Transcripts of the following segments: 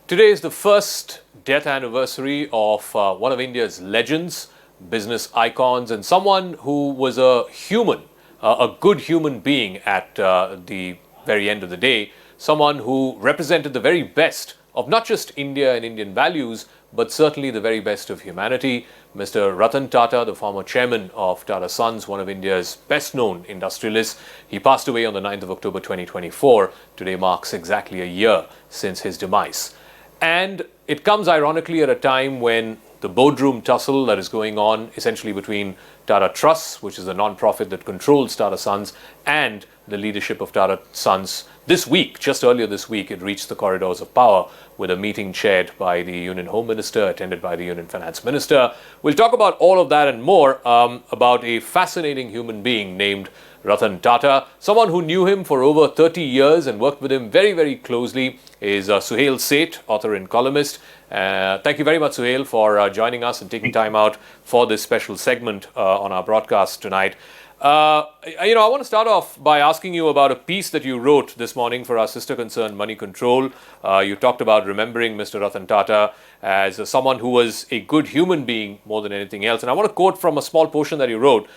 Today is the first death anniversary of one of India's legends, business icons, and someone who was a human, a good human being at the very end of the day, someone who represented the very best of not just India and Indian values, but certainly the very best of humanity. Mr. Ratan Tata, the former chairman of Tata Sons, one of India's best-known industrialists, he passed away on the 9th of October 2024. Today marks exactly a year since his demise. And it comes ironically at a time when the boardroom tussle that is going on essentially between Tata Trust, which is the non-profit that controls Tata Sons, and the leadership of Tata Sons. This week, just earlier this week, it reached the corridors of power with a meeting chaired by the Union Home Minister, attended by the Union Finance Minister. We'll talk about all of that and more, about a fascinating human being named Ratan Tata. Someone who knew him for over 30 years and worked with him very, very closely is Suhel Seth, author and columnist. Thank you very much, Suhel, for joining us and taking time out for this special segment on our broadcast tonight. I want to start off by asking you about a piece that you wrote this morning for our sister concern, Money Control. You talked about remembering Mr. Ratan Tata as someone who was a good human being more than anything else. And I want to quote from a small portion that you wrote.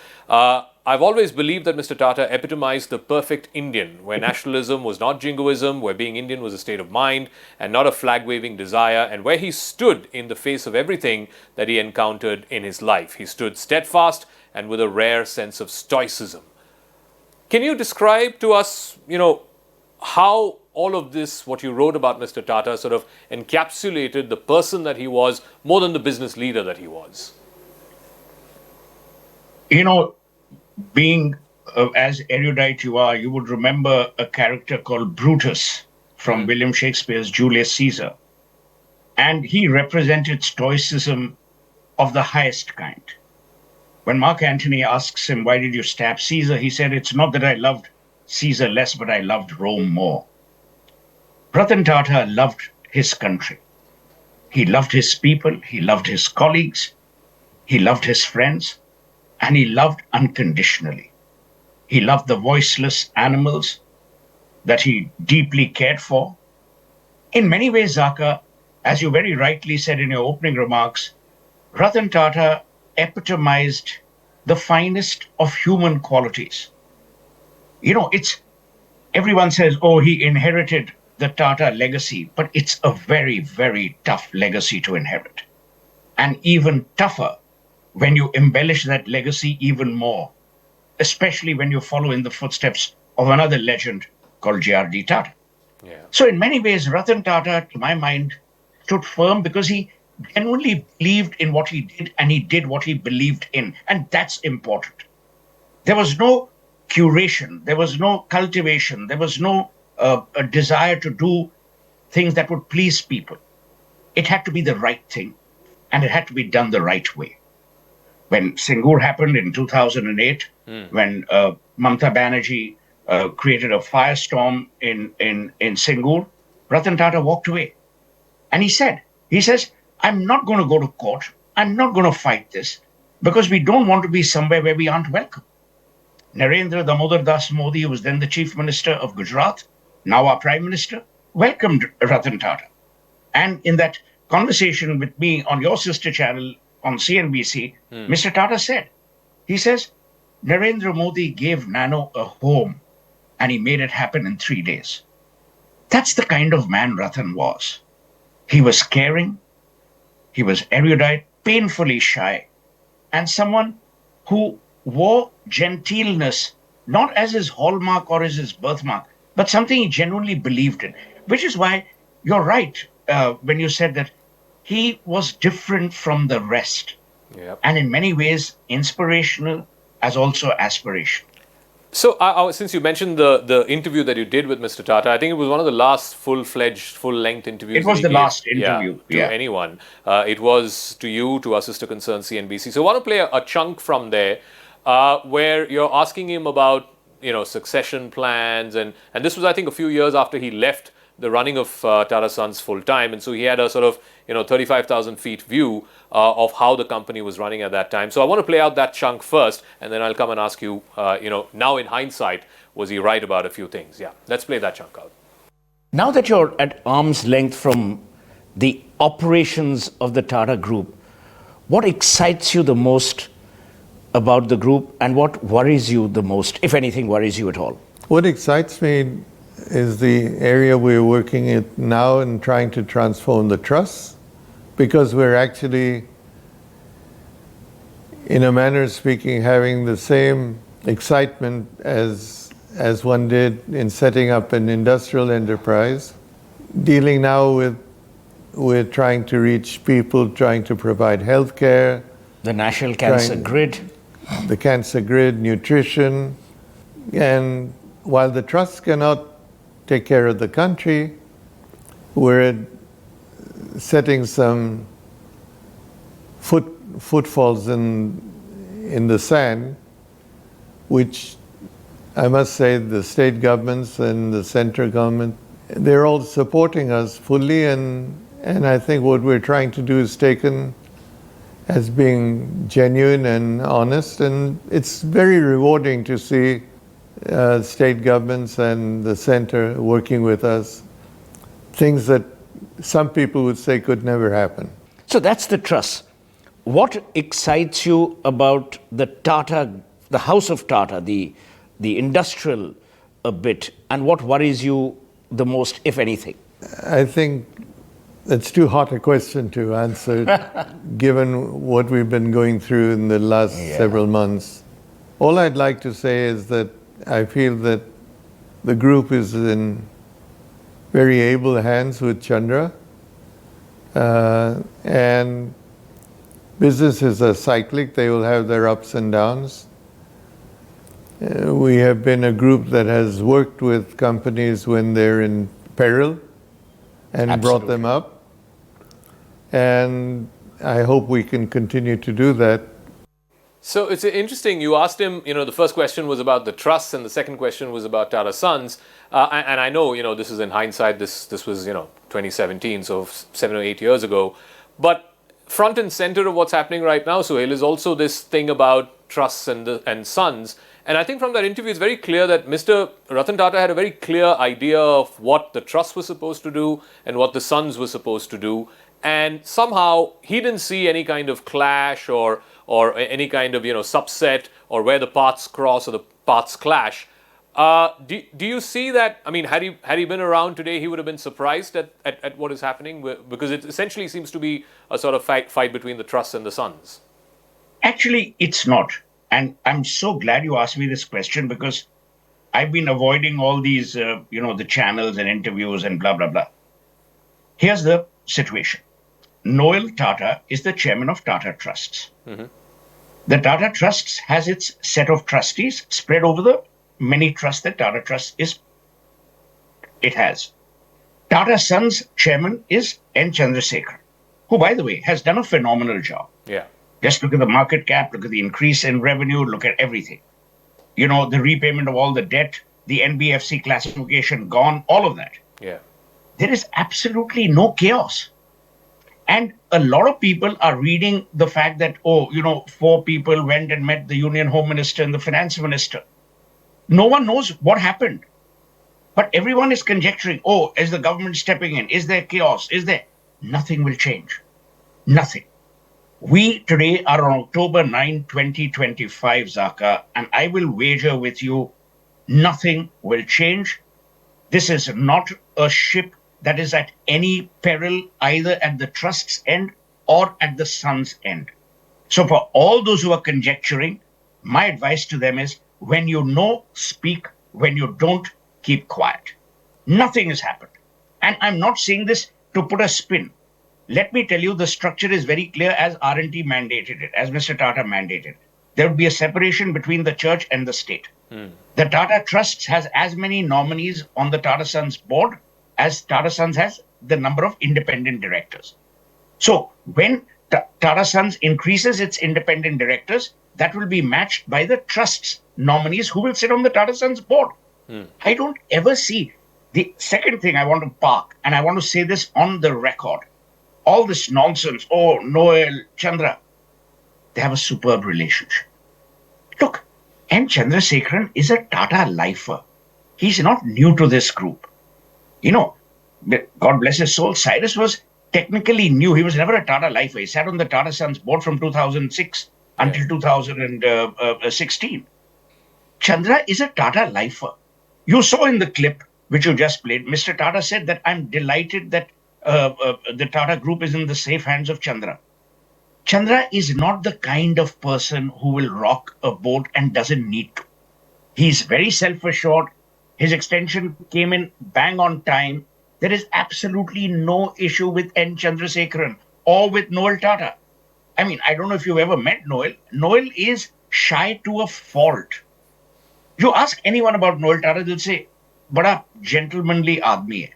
I've always believed that Mr. Tata epitomized the perfect Indian, where nationalism was not jingoism, where being Indian was a state of mind and not a flag-waving desire, and where he stood in the face of everything that he encountered in his life. He stood steadfast and with a rare sense of stoicism. Can you describe to us, how all of this, what you wrote about Mr. Tata, sort of encapsulated the person that he was more than the business leader that he was? Being as erudite you are, you would remember a character called Brutus from William Shakespeare's Julius Caesar. And he represented stoicism of the highest kind. When Mark Antony asks him, why did you stab Caesar? He said, it's not that I loved Caesar less, but I loved Rome more. Ratan Tata loved his country. He loved his people. He loved his colleagues. He loved his friends. And he loved unconditionally. He loved the voiceless animals that he deeply cared for. In many ways, Zaka, as you very rightly said in your opening remarks, Ratan Tata epitomized the finest of human qualities. Everyone says, oh, he inherited the Tata legacy, but it's a very, very tough legacy to inherit. And even tougher when you embellish that legacy even more, especially when you follow in the footsteps of another legend called J.R.D. Tata. Yeah. So in many ways, Ratan Tata, to my mind, stood firm because he genuinely believed in what he did and he did what he believed in. And that's important. There was no curation. There was no cultivation. There was no a desire to do things that would please people. It had to be the right thing and it had to be done the right way. When Singur happened in 2008, when Mamata Banerjee created a firestorm in Singur, Ratan Tata walked away. And he says, I'm not going to go to court. I'm not going to fight this because we don't want to be somewhere where we aren't welcome. Narendra Damodar Das Modi, who was then the chief minister of Gujarat, now our prime minister, welcomed Ratan Tata. And in that conversation with me on your sister channel, on CNBC, Mr. Tata says, Narendra Modi gave Nano a home and he made it happen in 3 days. That's the kind of man Ratan was. He was caring, he was erudite, painfully shy, and someone who wore genteelness not as his hallmark or as his birthmark, but something he genuinely believed in, which is why you're right when you said that he was different from the rest. Yep. And in many ways, inspirational as also aspirational. So since you mentioned the interview that you did with Mr. Tata, I think it was one of the last full-fledged, full-length interviews. It was the last interview. To anyone. It was to you, to our sister concern, CNBC. So I want to play a chunk from there where you're asking him about, succession plans. And this was, I think, a few years after he left the running of Tata Sons full time. And so he had a sort of, 35,000 feet view of how the company was running at that time. So I want to play out that chunk first, and then I'll come and ask you, now in hindsight, was he right about a few things? Yeah, let's play that chunk out. Now that you're at arm's length from the operations of the Tata Group, what excites you the most about the group and what worries you the most, if anything worries you at all? What excites me is the area we're working in now and trying to transform the trust, because we're actually, in a manner of speaking, having the same excitement as one did in setting up an industrial enterprise, dealing now with trying to reach people, trying to provide healthcare, The National Cancer Grid. the cancer grid, nutrition. And while the trust cannot take care of the country, we're setting some footfalls in the sand, which I must say the state governments and the central government, they're all supporting us fully, and I think what we're trying to do is taken as being genuine and honest, and it's very rewarding to see state governments and the center working with us, things that some people would say could never happen. So that's the trust. What excites you about the Tata, the House of Tata, the industrial bit, and what worries you the most, if anything? I think it's too hot a question to answer, given what we've been going through in the last several months. All I'd like to say is that I feel that the group is in very able hands with Chandra, and businesses are cyclic, they will have their ups and downs. We have been a group that has worked with companies when they're in peril and brought them up. And I hope we can continue to do that. So it's interesting, you asked him, the first question was about the trust and the second question was about Tata Sons. And I know, this is in hindsight, this was, 2017, so 7 or 8 years ago. But front and center of what's happening right now, Suhel, is also this thing about trusts and sons. And I think from that interview, it's very clear that Mr. Ratan Tata had a very clear idea of what the trust was supposed to do and what the sons were supposed to do. And somehow he didn't see any kind of clash or any kind of subset or where the paths cross or the paths clash. Do you see that? I mean, had he been around today, he would have been surprised at what is happening, because it essentially seems to be a sort of fight between the trusts and the sons. Actually, it's not. And I'm so glad you asked me this question, because I've been avoiding all these, the channels and interviews and blah, blah, blah. Here's the situation. Noel Tata is the chairman of Tata Trusts. Mm-hmm. The Tata Trusts has its set of trustees spread over the many trusts that Tata Trust it has. Tata Sons chairman is N. Chandrasekhar, who, by the way, has done a phenomenal job. Yeah. Just look at the market cap, look at the increase in revenue, look at everything. The repayment of all the debt, the NBFC classification gone, all of that. Yeah. There is absolutely no chaos. And a lot of people are reading the fact that, 4 people went and met the Union Home Minister and the Finance Minister. No one knows what happened. But everyone is conjecturing, is the government stepping in? Is there chaos? Nothing will change. Nothing. We today are on October 9, 2025, Zaka, and I will wager with you, nothing will change. This is not a ship that is at any peril, either at the trust's end or at the son's end. So for all those who are conjecturing, my advice to them is, when you know, speak. When you don't, keep quiet. Nothing has happened. And I'm not saying this to put a spin. Let me tell you, the structure is very clear as R&T mandated it, as Mr. Tata mandated. There would be a separation between the church and the state. The Tata Trust has as many nominees on the Tata Sons board as Tata Sons has the number of independent directors. So when Tata Sons increases its independent directors, that will be matched by the trust's nominees who will sit on the Tata Sons board. I don't ever see. The second thing I want to park, and I want to say this on the record, all this nonsense, Noel, Chandra, they have a superb relationship. Look, N. Chandrasekharan is a Tata lifer. He's not new to this group. God bless his soul, Cyrus was technically knew he was never a Tata lifer. He sat on the Tata Sons board from 2006 until 2016. Chandra is a Tata lifer. You saw in the clip which you just played, Mr. Tata said that I'm delighted that the Tata Group is in the safe hands of Chandra. Chandra is not the kind of person who will rock a boat and doesn't need to. He's very self assured. His extension came in bang on time. There is absolutely no issue with N. Chandrasekaran or with Noel Tata. I mean, I don't know if you've ever met Noel. Noel is shy to a fault. You ask anyone about Noel Tata, they'll say, "Bada gentlemanly aadmi hai."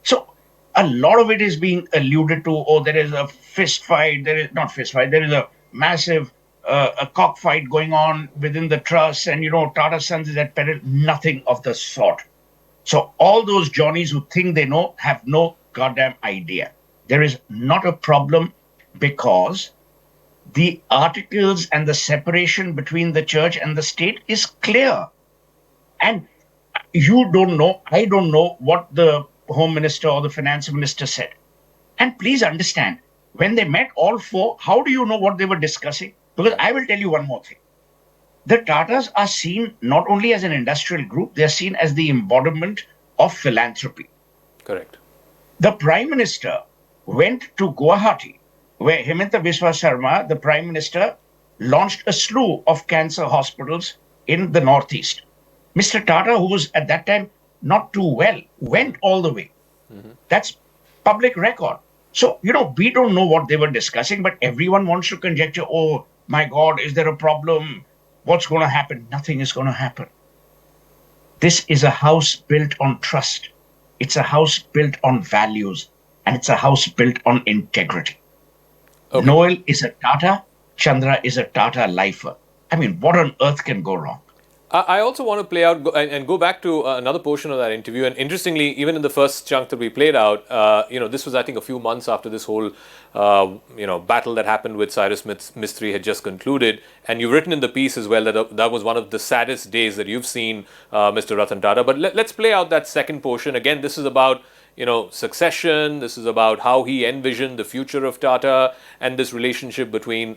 So a lot of it is being alluded to. Oh, there is a fist fight. There is not fist fight. There is a massive a cockfight going on within the trust, and Tata Sons is at peril. Nothing of the sort. So all those Johnnies who think they know have no goddamn idea. There is not a problem because the articles and the separation between the church and the state is clear. And you don't know, I don't know what the home minister or the finance minister said. And please understand, when they met all four, how do you know what they were discussing? Because I will tell you one more thing. The Tatas are seen not only as an industrial group, they are seen as the embodiment of philanthropy. Correct. The Prime Minister went to Guwahati, where Himanta Biswa Sarma, the Prime Minister, launched a slew of cancer hospitals in the Northeast. Mr. Tata, who was at that time not too well, went all the way. That's public record. So, we don't know what they were discussing, but everyone wants to conjecture, oh, my God, is there a problem? What's going to happen? Nothing is going to happen. This is a house built on trust. It's a house built on values. And it's a house built on integrity. Okay. Noel is a Tata. Chandra is a Tata lifer. I mean, what on earth can go wrong? I also want to play out and go back to another portion of that interview. And interestingly, even in the first chunk that we played out, this was, I think, a few months after this whole, battle that happened with Cyrus Mistry had just concluded. And you've written in the piece as well that that was one of the saddest days that you've seen Mr. Ratan Tata. But let's play out that second portion. Again, this is about succession. This is about how he envisioned the future of Tata and this relationship between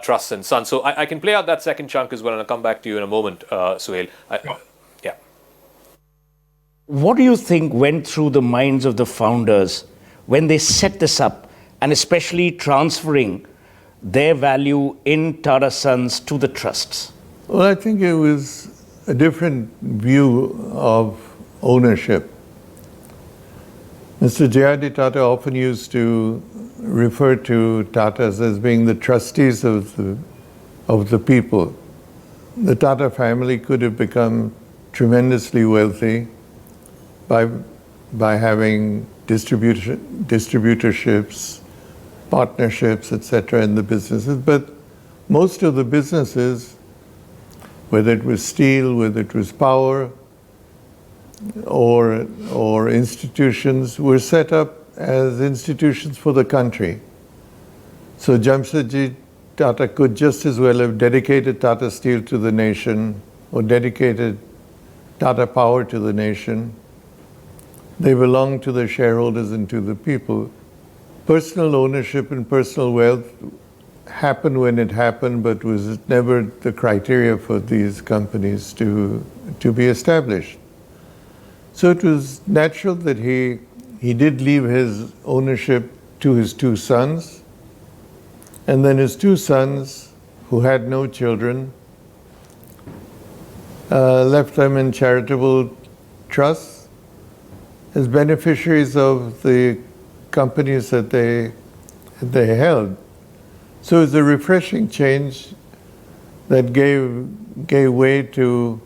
trusts and sons. So I can play out that second chunk as well, and I'll come back to you in a moment, Suhel. Yeah. What do you think went through the minds of the founders when they set this up, and especially transferring their value in Tata Sons to the trusts? Well, I think it was a different view of ownership. Mr. J.R.D. Tata often used to refer to Tatas as being the trustees of the people. The Tata family could have become tremendously wealthy by having distributorships, partnerships, etc. in the businesses. But most of the businesses, whether it was steel, whether it was power, or institutions, were set up as institutions for the country. So Jamshedji Tata could just as well have dedicated Tata Steel to the nation or dedicated Tata Power to the nation. They belong to the shareholders and to the people. Personal ownership and personal wealth happened when it happened, but was never the criteria for these companies to be established. So it was natural that he did leave his ownership to his two sons, and then his two sons, who had no children, left them in charitable trusts as beneficiaries of the companies that they held. So it was a refreshing change that gave way to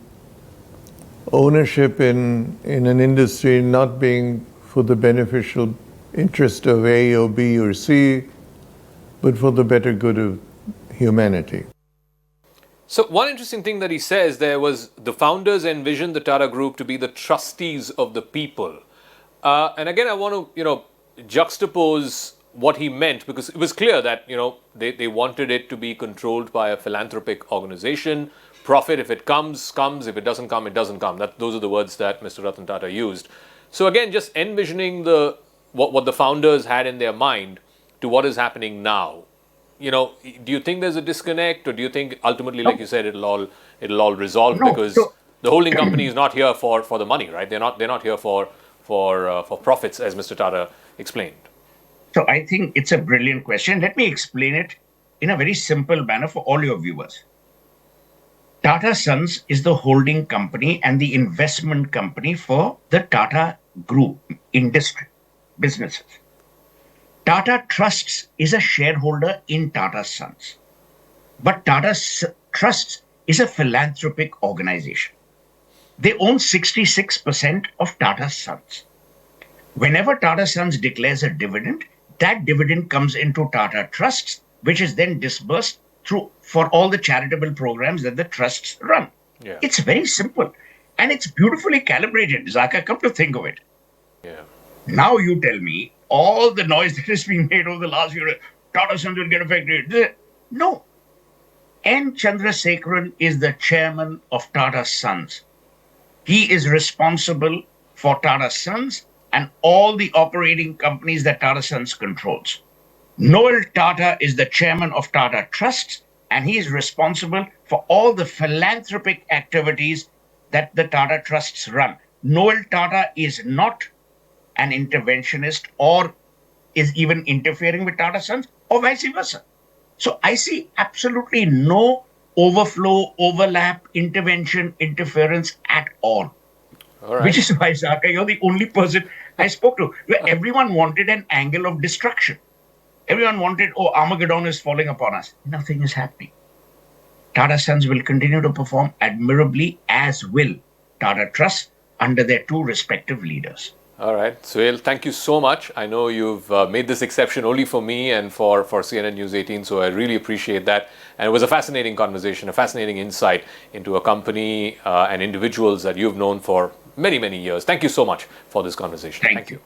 ownership in an industry not being for the beneficial interest of A or B or C, but for the better good of humanity. So one interesting thing that he says there was the founders envisioned the Tata Group to be the trustees of the people. And again, I want to, juxtapose what he meant, because it was clear that, they wanted it to be controlled by a philanthropic organization. Profit, if it comes, comes. If it doesn't come, it doesn't come. Those are the words that Mr. Ratan Tata used. So again, just envisioning the what the founders had in their mind to what is happening now. Do you think there's a disconnect, or do you think ultimately, like you said, it'll all resolve? No. Because So, the holding company is not here for the money, right? They're not here for profits, as Mr. Tata explained. so I think it's a brilliant question. Let me explain it in a very simple manner for all your viewers. Tata Sons is the holding company and the investment company for the Tata Group industry businesses. Tata Trusts is a shareholder in Tata Sons, but Trusts is a philanthropic organization. They own 66% of Tata Sons. Whenever Tata Sons declares a dividend, that dividend comes into Tata Trusts, which is then disbursed through for all the charitable programs that the trusts run. Yeah. It's very simple and it's beautifully calibrated. Zaka, come to think of it. Yeah. Now you tell me all the noise that has been made over the last year, Tata Sons will get affected. No. N. Chandrasekaran is the chairman of Tata Sons. He is responsible for Tata Sons and all the operating companies that Tata Sons controls. Noel Tata is the chairman of Tata Trusts, and he is responsible for all the philanthropic activities that the Tata Trusts run. Noel Tata is not an interventionist or is even interfering with Tata Sons or vice versa. So I see absolutely no overflow, overlap, intervention, interference at all. All right. Which is why, Zaka, you're the only person I spoke to. Where everyone wanted an angle of destruction. Everyone wanted, oh, Armageddon is falling upon us. Nothing is happening. Tata Sons will continue to perform admirably, as will Tata Trust under their two respective leaders. All right, Suhel, thank you so much. I know you've made this exception only for me and for CNN News 18, so I really appreciate that. And it was a fascinating conversation, a fascinating insight into a company and individuals that you've known for many, many years. Thank you so much for this conversation. Thank you.